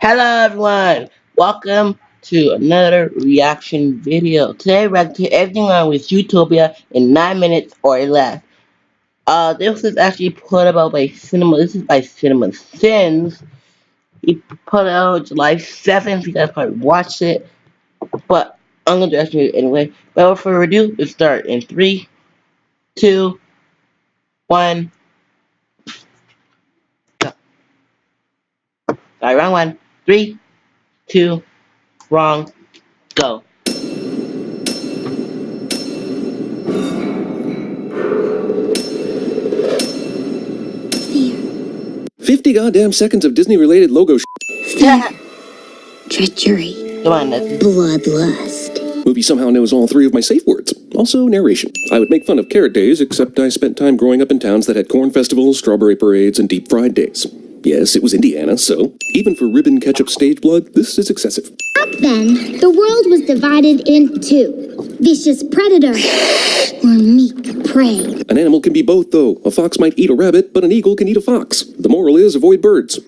Hello everyone, welcome to another reaction video. Today we're reacting to everything on with Zootopia in 9 minutes or less. This is actually put out by Cinema. This is by Cinema Sins. He put it out July 7th. You guys probably watched it, but I'm gonna react to it anyway. Without further ado, let's start in 3, 2, 1. Go. Sorry, wrong one. 3, 2, wrong. Go. Fear. 50 goddamn seconds of Disney-related logo Treachery. Come on, that's Bloodlust. Movie somehow knows all three of my safe words. Also, narration. I would make fun of Carrot Days, except I spent time growing up in towns that had corn festivals, strawberry parades, and deep-fried days. Yes, it was Indiana, so even for ribbon ketchup stage blood, this is excessive. Back then, the world was divided in two. Vicious predator or meek prey. An animal can be both, though. A fox might eat a rabbit, but an eagle can eat a fox. The moral is avoid birds.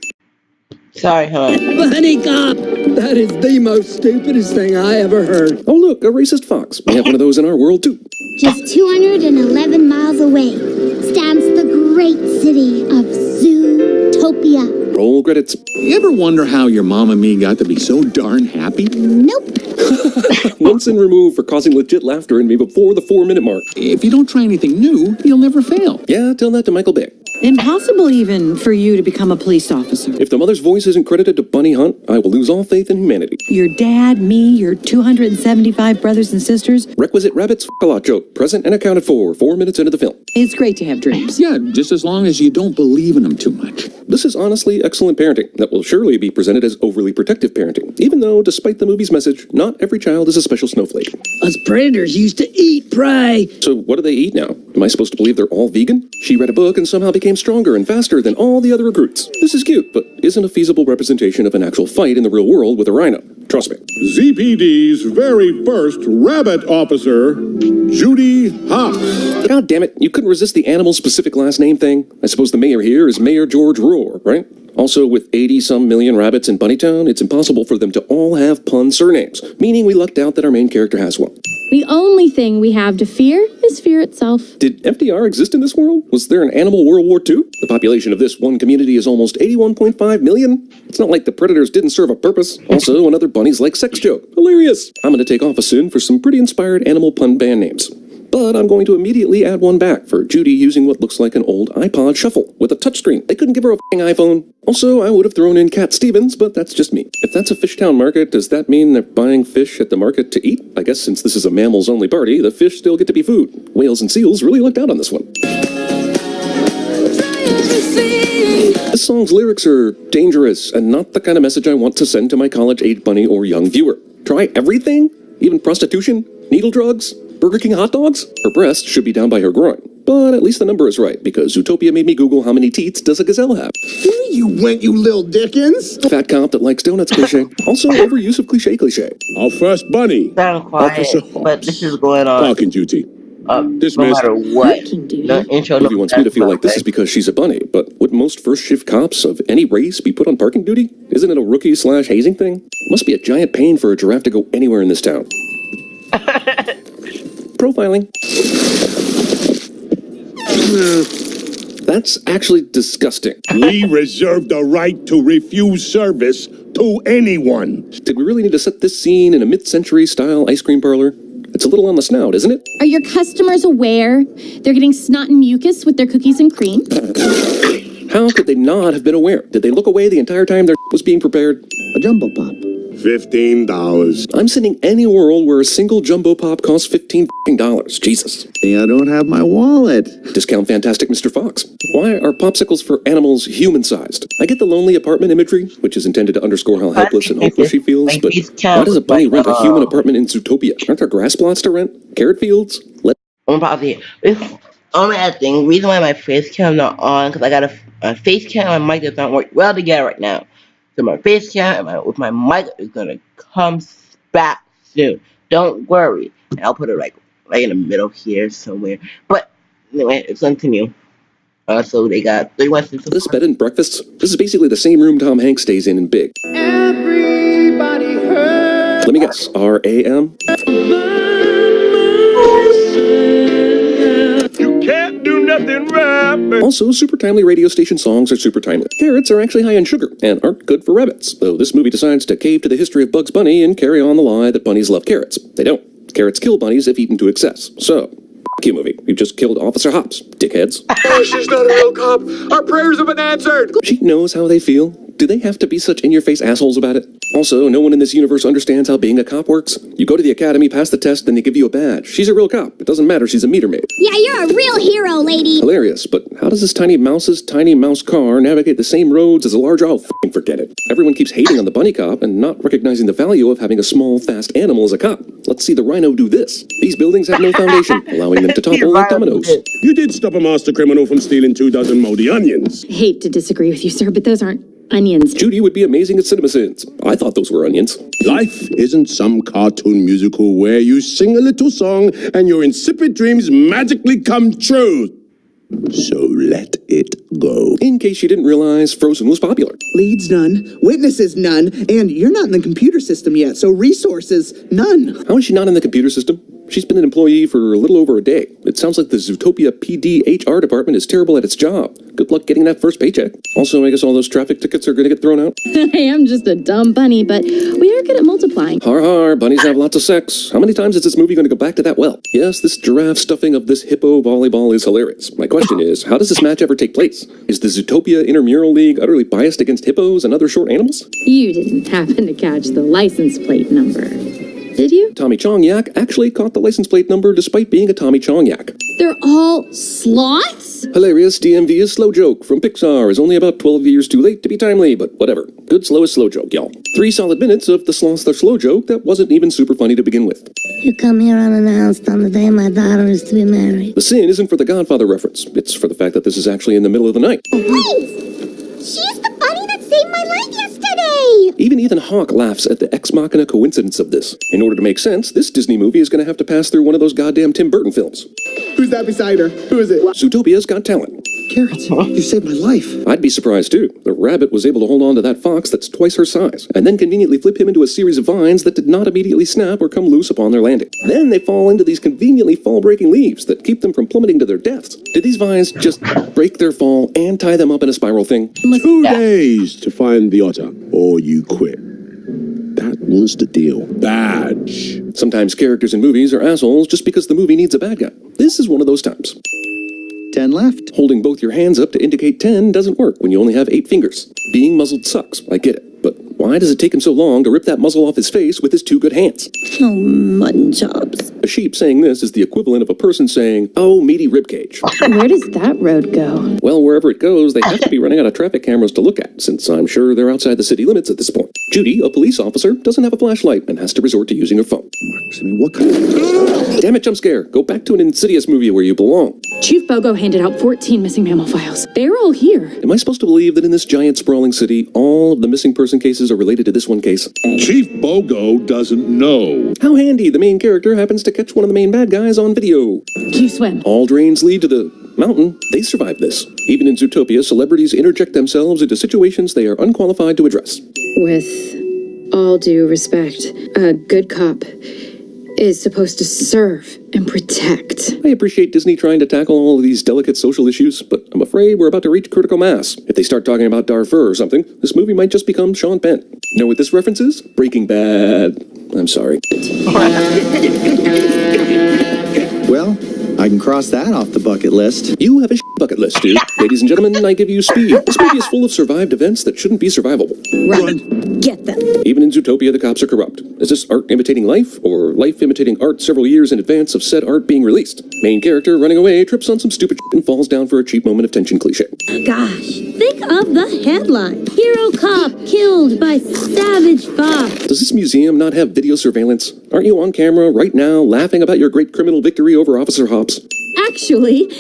sorry, hon. Bunny cop! That is the most stupidest thing I ever heard. Oh look, a racist fox. We have one of those in our world, too. Just 211 miles away stands the great city of Zootopia. Roll credits. You ever wonder how your mom and me got to be so darn happy? Nope. Once in removed for causing legit laughter in me before the 4-minute mark. If you don't try anything new, you'll never fail. Yeah, tell that to Michael Bay. Impossible even for you to become a police officer. If the mother's voice isn't credited to Bunny Hunt, I will lose all faith in humanity. Your dad, me, your 275 brothers and sisters. Requisite rabbits f*** a lot joke, present and accounted for, 4 minutes into the film. It's great to have dreams. Yeah, just as long as you don't believe in them too much. This is honestly excellent parenting that will surely be presented as overly protective parenting, even though, despite the movie's message, not every child is a special snowflake. Us predators used to eat prey. So what do they eat now? Am I supposed to believe they're all vegan? She read a book and somehow became stronger and faster than all the other recruits. This is cute, but isn't a feasible representation of an actual fight in the real world with a rhino. Trust me. ZPD's very first rabbit officer, Judy Hopps. God damn it, you couldn't resist the animal-specific last name thing? I suppose the mayor here is Mayor George Roar, right? Also, with 80-some million rabbits in Bunnytown, it's impossible for them to all have pun surnames, meaning we lucked out that our main character has one. The only thing we have to fear is fear itself. Did FDR exist in this world? Was there an animal World War II? The population of this one community is almost 81.5 million. It's not like the predators didn't serve a purpose. Also, another bunny's like sex joke. Hilarious. I'm going to take off a sin for some pretty inspired animal pun band names. But I'm going to immediately add one back for Judy using what looks like an old iPod Shuffle with a touchscreen. They couldn't give her a f***ing iPhone. Also, I would have thrown in Cat Stevens, but that's just me. If that's a Fishtown market, does that mean they're buying fish at the market to eat? I guess since this is a mammals-only party, the fish still get to be food. Whales and seals really lucked out on this one. This song's lyrics are dangerous and not the kind of message I want to send to my college-age bunny or young viewer. Try everything? Even prostitution? Needle drugs? Burger King hot dogs? Her breast should be down by her groin. But at least the number is right, because Zootopia made me Google how many teats does a gazelle have. You went, you little Dickens. Fat cop that likes donuts cliche. Also, overuse of cliche. Our first bunny. Sound quiet, Officer but this is going on. Talking duty. No Dismissed. matter what. No intro, Movie wants me to feel like this is because she's a bunny, but would most first shift cops of any race be put on parking duty? Isn't it a rookie/hazing thing? Must be a giant pain for a giraffe to go anywhere in this town. Profiling. That's actually disgusting. We reserve the right to refuse service to anyone. Did we really need to set this scene in a mid-century style ice cream parlor? It's a little on the snout, isn't it? Are your customers aware they're getting snot and mucus with their cookies and cream? How could they not have been aware? Did they look away the entire time their was being prepared? A jumbo pop. $15. I'm sending any world where a single jumbo pop costs $15. Jesus. I don't have my wallet. Discount Fantastic Mr. Fox. Why are popsicles for animals human-sized? I get the lonely apartment imagery, which is intended to underscore how helpless and hopeless she feels, but why does a bunny rent a human apartment in Zootopia? Aren't there grass plots to rent? Carrot fields? I'm about to this only other thing, reason why my face cam not on, because I got a face cam and my mic does not work well together right now. So my face cam and with my mic is gonna come back soon. Don't worry. And I'll put it right in the middle here somewhere. But anyway, let's continue. So they went through some. This bed and breakfast, this is basically the same room Tom Hanks stays in Big. Everybody hurt. Let me guess, R-A-M? You can't do nothing right. Also, super timely radio station songs are super timely. Carrots are actually high in sugar and aren't good for rabbits, though this movie decides to cave to the history of Bugs Bunny and carry on the lie that bunnies love carrots. They don't. Carrots kill bunnies if eaten to excess. So, you movie. You just killed Officer Hops, dickheads. Oh, she's not a real cop. Our prayers have been answered. She knows how they feel. Do they have to be such in-your-face assholes about it? Also, no one in this universe understands how being a cop works. You go to the academy, pass the test, then they give you a badge. She's a real cop. It doesn't matter. She's a meter maid. Yeah, you're a real hero, lady. Hilarious, but how does this tiny mouse's tiny mouse car navigate the same roads as a large... Oh, f***ing forget it. Everyone keeps hating on the bunny cop and not recognizing the value of having a small, fast animal as a cop. Let's see the rhino do this. These buildings have no foundation, allowing them to topple like dominoes. You did stop a master criminal from stealing 2 dozen moldy onions. Hate to disagree with you, sir, but those aren't onions. Judy would be amazing at CinemaSins. I thought those were onions. Life isn't some cartoon musical where you sing a little song and your insipid dreams magically come true. So let it go. In case you didn't realize, Frozen was popular. Leads none, witnesses none, and you're not in the computer system yet, so resources none. How is she not in the computer system? She's been an employee for a little over a day. It sounds like the Zootopia PD HR department is terrible at its job. Good luck getting that first paycheck. Also, I guess all those traffic tickets are going to get thrown out. I am just a dumb bunny, but we are good at multiplying. Har har, bunnies have lots of sex. How many times is this movie going to go back to that well? Yes, this giraffe stuffing of this hippo volleyball is hilarious. My question is, how does this match ever take place? Is the Zootopia Intramural League utterly biased against hippos and other short animals? You didn't happen to catch the license plate number, did you? Tommy Chong Yak actually caught the license plate number despite being a Tommy Chong Yak. They're all sloths? Hilarious DMV is slow joke from Pixar is only about 12 years too late to be timely, but whatever. Good slow is slow joke, y'all. 3 solid minutes of the sloths are slow joke that wasn't even super funny to begin with. You come here unannounced on the day my daughter is to be married. The sin isn't for the Godfather reference. It's for the fact that this is actually in the middle of the night. Please! She's the bunny that saved my life yesterday! Even Ethan Hawke laughs at the ex machina coincidence of this. In order to make sense, this Disney movie is going to have to pass through one of those goddamn Tim Burton films. Who's that beside her? Who is it? Zootopia's got talent. Carrots, you saved my life. I'd be surprised too. The rabbit was able to hold on to that fox that's twice her size, and then conveniently flip him into a series of vines that did not immediately snap or come loose upon their landing. Then they fall into these conveniently fall-breaking leaves that keep them from plummeting to their deaths. Did these vines just break their fall and tie them up in a spiral thing? 2 days to find the otter, or you quit. That was the deal. Badge. Sometimes characters in movies are assholes just because the movie needs a bad guy. This is one of those times. 10 left. Holding both your hands up to indicate 10 doesn't work when you only have 8 fingers. Being muzzled sucks, I get it. But why does it take him so long to rip that muzzle off his face with his 2 good hands? Oh, mutton chops. A sheep saying this is the equivalent of a person saying, oh, meaty ribcage. Where does that road go? Well, wherever it goes, they have to be running out of traffic cameras to look at, since I'm sure they're outside the city limits at this point. Judy, a police officer, doesn't have a flashlight and has to resort to using her phone. I mean, what kind of... Damn it, jump scare. Go back to an Insidious movie where you belong. Chief Bogo handed out 14 missing mammal files. They're all here. Am I supposed to believe that in this giant sprawling city, all of the missing person cases are related to this one case? Chief Bogo doesn't know. How handy, the main character happens to catch one of the main bad guys on video. Can you swim? All drains lead to the mountain. They survive this. Even in Zootopia, celebrities interject themselves into situations they are unqualified to address. With all due respect, a good cop is supposed to serve and protect. I appreciate Disney trying to tackle all of these delicate social issues, but I'm afraid we're about to reach critical mass. If they start talking about Darfur or something, this movie might just become Sean Penn. Know what this reference is? Breaking Bad. I'm sorry. Well, I can cross that off the bucket list. You have a bucket list, dude. Ladies and gentlemen, I give you Speed. This movie is full of survived events that shouldn't be survivable. Run. Get them. Even in Zootopia, the cops are corrupt. Is this art imitating life, or life imitating art several years in advance of said art being released? Main character running away trips on some stupid and falls down for a cheap moment of tension cliche. Gosh, think of the headline. Hero cop killed by savage fox. Does this museum not have video surveillance? Aren't you on camera right now laughing about your great criminal victory over Officer Hops? Actually...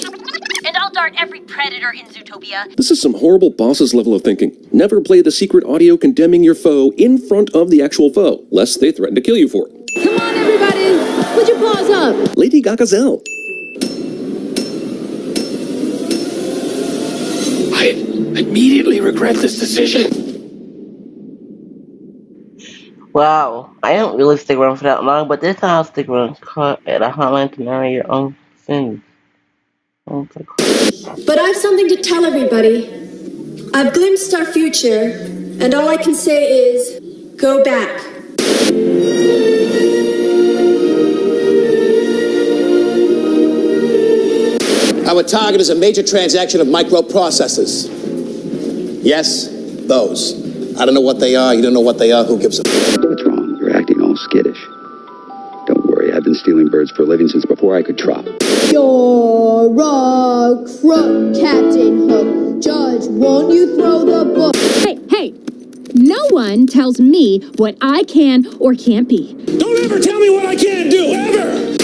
And I'll dart every predator in Zootopia. This is some horrible boss's level of thinking. Never play the secret audio condemning your foe in front of the actual foe, lest they threaten to kill you for it. Come on, everybody! Put your paws up! Lady Gagazelle. immediately regret this decision. Wow, I don't really stick around for that long, but this time I'll stick around at a hotline to narrate your own sins. But I've something to tell everybody. I've glimpsed our future, and all I can say is, go back. Our target is a major transaction of microprocessors. Yes, those. I don't know what they are, you don't know what they are, who gives a... What's wrong? You're acting all skittish. Don't worry, I've been stealing birds for a living since before I could trot. You're a crook, Captain Hook. Judge, won't you throw the book? Hey, no one tells me what I can or can't be. Don't ever tell me what I can't do, ever!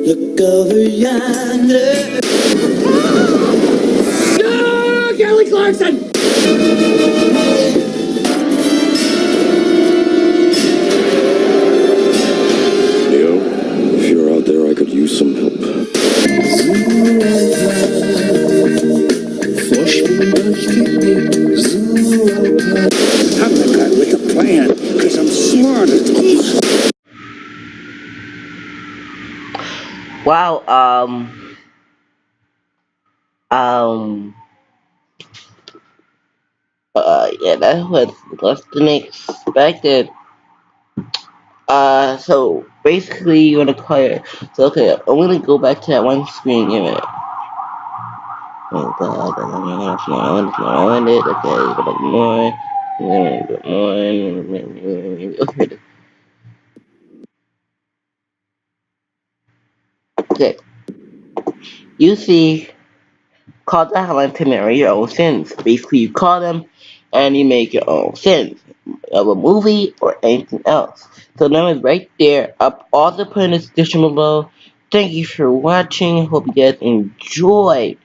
Look over yonder. No, Kelly Clarkson! If you're out there, I could use some help. I'm the guy with the plan, because I'm smart. Wow, yeah, that was less than expected. So basically, you want to call it. So, okay, I'm gonna go back to that one screen. Give it. Oh god, I want it. Okay, go more. Okay. Okay. You see, call the hotline to narrate your own sins. Basically, you call them and you make your own sins of a movie or anything else. So the number is right there. I'll also put in the description below. Thank you for watching. Hope you guys enjoyed.